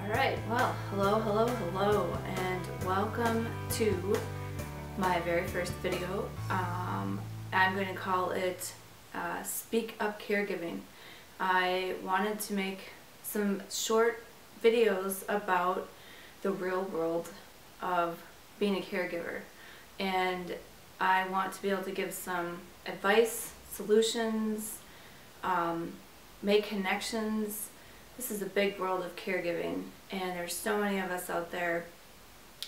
Alright, well, hello, and welcome to my very first video. I'm going to call it Speak Up Caregiving. I wanted to make some short videos about the real world of being a caregiver, and I want to be able to give some advice, solutions, make connections. This is a big world of caregiving, and there's so many of us out there,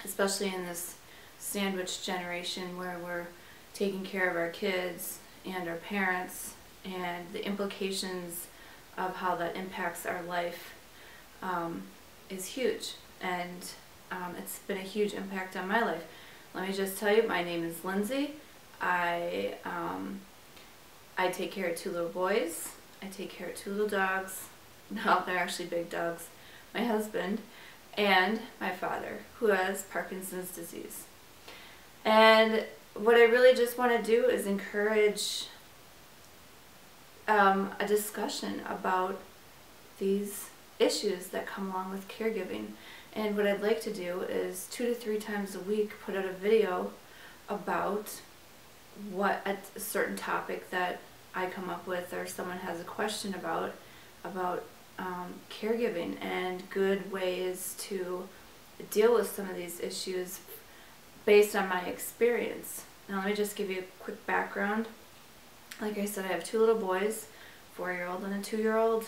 especially in this sandwich generation where we're taking care of our kids and our parents, and the implications of how that impacts our life is huge, and it's been a huge impact on my life. Let me just tell you, my name is Lindsay. I take care of 2 little boys. I take care of 2 little dogs. No, they're actually big dogs. My husband and my father, who has Parkinson's disease. And what I really just want to do is encourage a discussion about these issues that come along with caregiving. And what I'd like to do is 2 to 3 times a week put out a video about a certain topic that I come up with, or someone has a question about caregiving and good ways to deal with some of these issues based on my experience. Now let me just give you a quick background. Like I said, I have 2 little boys, 4-year-old and a 2-year-old,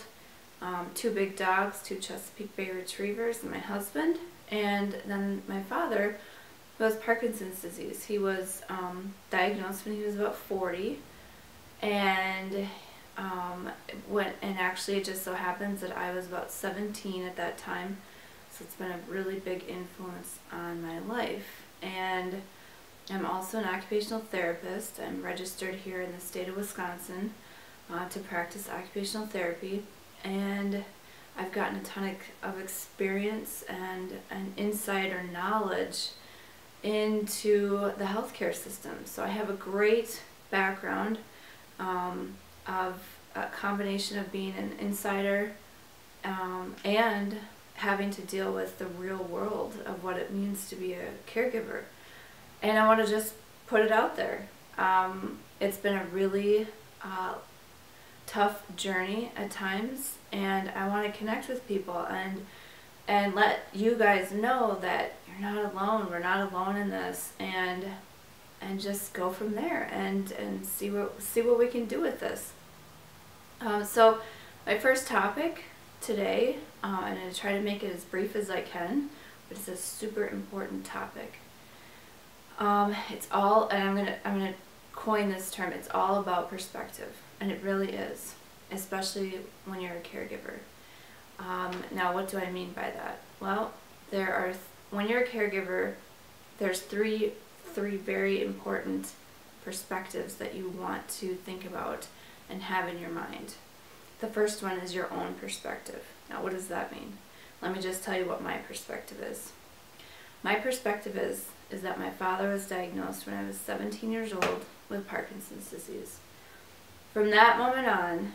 2 big dogs, 2 Chesapeake Bay Retrievers, and my husband, and then my father, who has Parkinson's disease. He was diagnosed when he was about 40, and actually it just so happens that I was about 17 at that time, so it's been a really big influence on my life. And I'm also an occupational therapist. I'm registered here in the state of Wisconsin to practice occupational therapy, and I've gotten a ton of experience and an insider knowledge into the healthcare system. So I have a great background of a combination of being an insider and having to deal with the real world of what it means to be a caregiver. And I want to just put it out there. It's been a really tough journey at times, and I want to connect with people and let you guys know that you're not alone. We're not alone in this, and just go from there and see what we can do with this. So my first topic today, I'm going to try to make it as brief as I can, but it's a super important topic. It's all, and I'm gonna coin this term, it's all about perspective, and it really is, especially when you're a caregiver. Now, what do I mean by that? Well, when you're a caregiver, there's three very important perspectives that you want to think about and have in your mind. The first one is your own perspective. Now, what does that mean? Let me just tell you what my perspective is. My perspective is that my father was diagnosed when I was 17 years old with Parkinson's disease. From that moment on,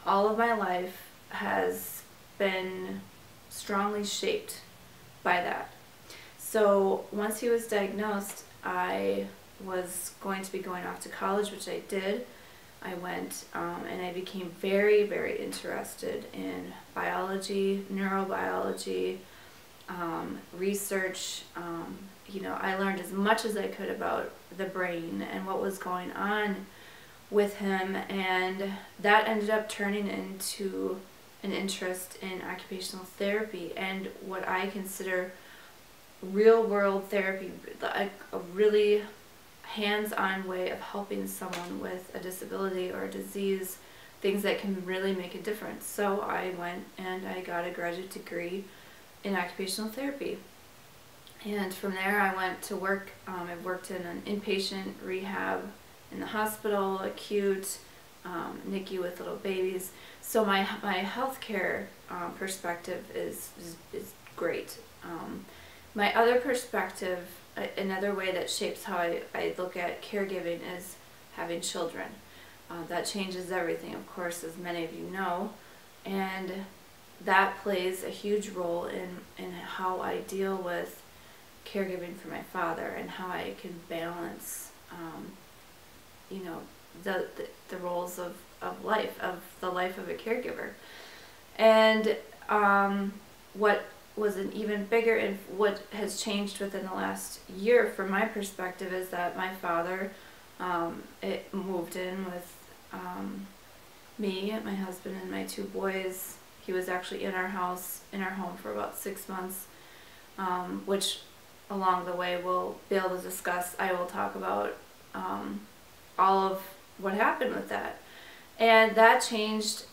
all of my life has been strongly shaped by that. So once he was diagnosed, I was going to be going off to college, which I did. I went and I became very, very interested in biology, neurobiology, research. I learned as much as I could about the brain and what was going on with him, and that ended up turning into an interest in occupational therapy and what I consider real world therapy, like a really hands-on way of helping someone with a disability or a disease, things that can really make a difference. So I went and I got a graduate degree in occupational therapy, and from there I went to work. I worked in an inpatient rehab in the hospital, acute, NICU with little babies. So my healthcare perspective is great. My other perspective, another way that shapes how I look at caregiving, is having children. That changes everything, of course, as many of you know. And that plays a huge role in how I deal with caregiving for my father and how I can balance, you know, the roles of life, of the life of a caregiver. And what was an even bigger, and what has changed within the last year from my perspective, is that my father it moved in with me, my husband, and my 2 boys. He was actually in our house, in our home, for about 6 months, which along the way we'll be able to discuss. I will talk about all of what happened with that. And that changed,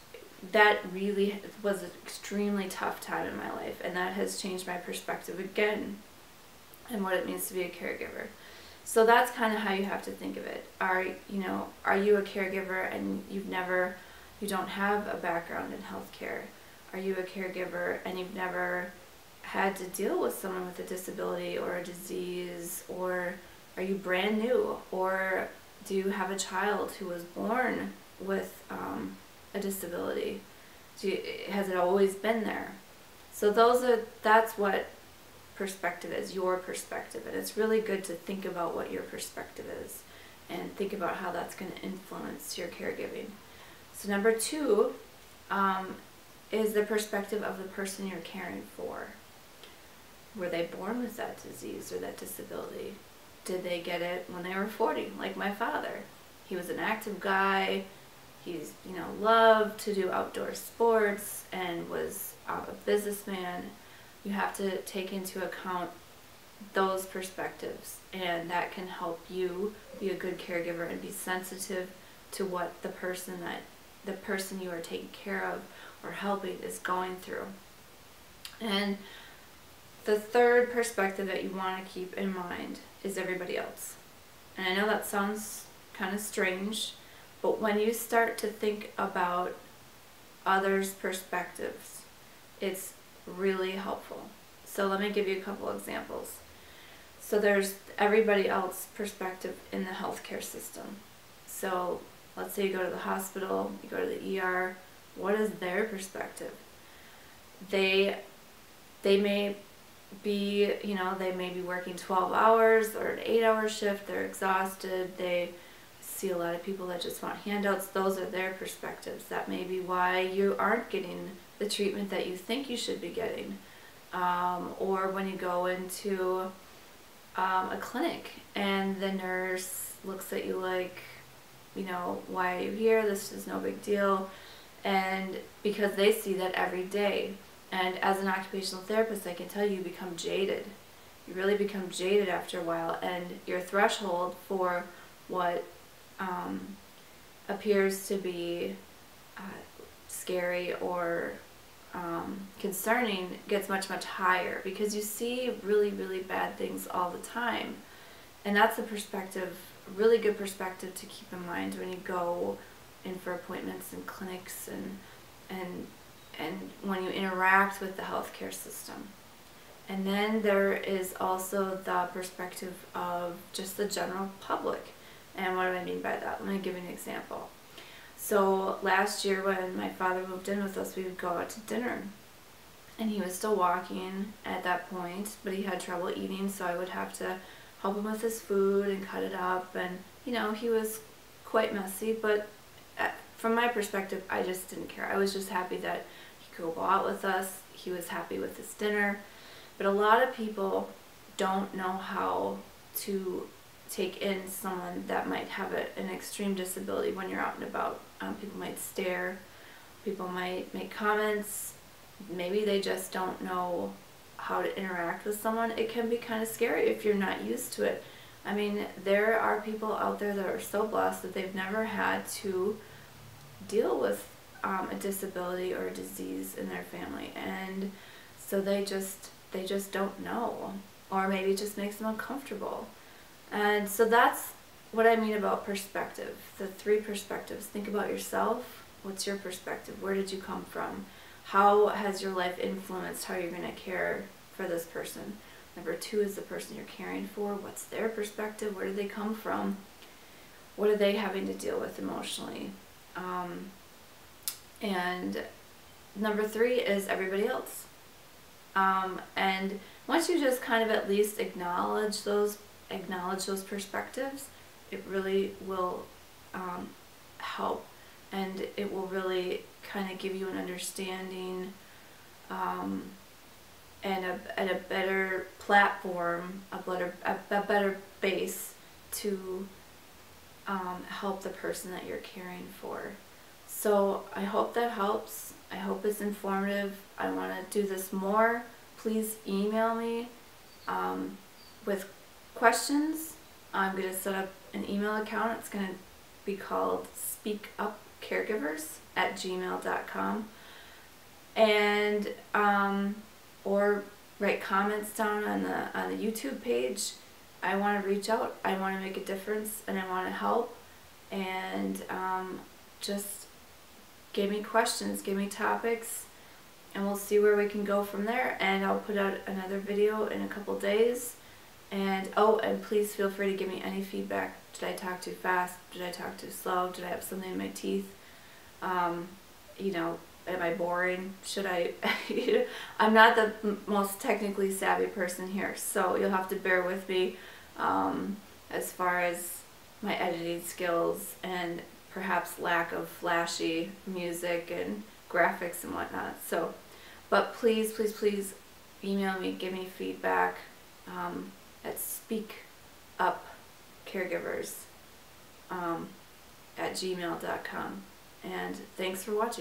that really was an extremely tough time in my life, and that has changed my perspective again and what it means to be a caregiver. So that's kind of how you have to think of it. Are you a caregiver and you don't have a background in healthcare? Are you a caregiver and you've never had to deal with someone with a disability or a disease? Or are you brand new? Or do you have a child who was born with a disability? Has it always been there? So that's what perspective is, your perspective. And it's really good to think about what your perspective is and think about how that's going to influence your caregiving. So number 2 is the perspective of the person you're caring for. Were they born with that disease or that disability? Did they get it when they were 40, like my father? He was an active guy. He's, loved to do outdoor sports and was a businessman. You have to take into account those perspectives, and that can help you be a good caregiver and be sensitive to what the person you are taking care of or helping is going through. And the 3rd perspective that you want to keep in mind is everybody else. And I know that sounds kind of strange, but when you start to think about others' perspectives, it's really helpful. So let me give you a couple examples. So there's everybody else's perspective in the healthcare system. So let's say you go to the hospital, you go to the ER. What is their perspective? They may be, they may be working 12 hours or an 8-hour shift. They're exhausted. They see a lot of people that just want handouts. Those are their perspectives. That may be why you aren't getting the treatment that you think you should be getting. Or when you go into a clinic and the nurse looks at you like, why are you here? This is no big deal. And because they see that every day. And as an occupational therapist, I can tell you become jaded. You really become jaded after a while, and your threshold for what appears to be scary or concerning gets much, much higher, because you see really, really bad things all the time. And that's a perspective, a really good perspective to keep in mind when you go in for appointments in clinics and when you interact with the healthcare system. And then there is also the perspective of just the general public. And what do I mean by that? Let me give you an example. So last year when my father moved in with us, we would go out to dinner. And he was still walking at that point, but he had trouble eating, so I would have to help him with his food and cut it up. And, he was quite messy, but from my perspective, I just didn't care. I was just happy that he could go out with us. He was happy with his dinner. But a lot of people don't know how to take in someone that might have an extreme disability when you're out and about. People might stare. People might make comments. Maybe they just don't know how to interact with someone. It can be kind of scary if you're not used to it. I mean, there are people out there that are so blessed that they've never had to deal with a disability or a disease in their family, and so they just don't know, or maybe it just makes them uncomfortable. And so that's what I mean about perspective. The 3 perspectives. Think about yourself. What's your perspective? Where did you come from? How has your life influenced how you're going to care for this person? Number 2 is the person you're caring for. What's their perspective? Where do they come from? What are they having to deal with emotionally? And Number 3 is everybody else. And once you just kind of at least acknowledge those perspectives, it really will help, and it will really kind of give you an understanding and a better platform, a better base to help the person that you're caring for. So I hope that helps. I hope it's informative. I want to do this more. Please email me with questions. I'm going to set up an email account. It's going to be called speakupcaregivers@gmail.com, and or write comments down on the YouTube page. I want to reach out. I want to make a difference, and I want to help. And just give me questions, give me topics, and we'll see where we can go from there. And I'll put out another video in a couple days. And and please feel free to give me any feedback. Did I talk too fast? Did I talk too slow? Did I have something in my teeth? You know, am I boring? Should I? I'm not the most technically savvy person here, so you'll have to bear with me as far as my editing skills and perhaps lack of flashy music and graphics and whatnot. So, but please, please, please email me, give me feedback at speakupcaregivers@gmail.com. And thanks for watching.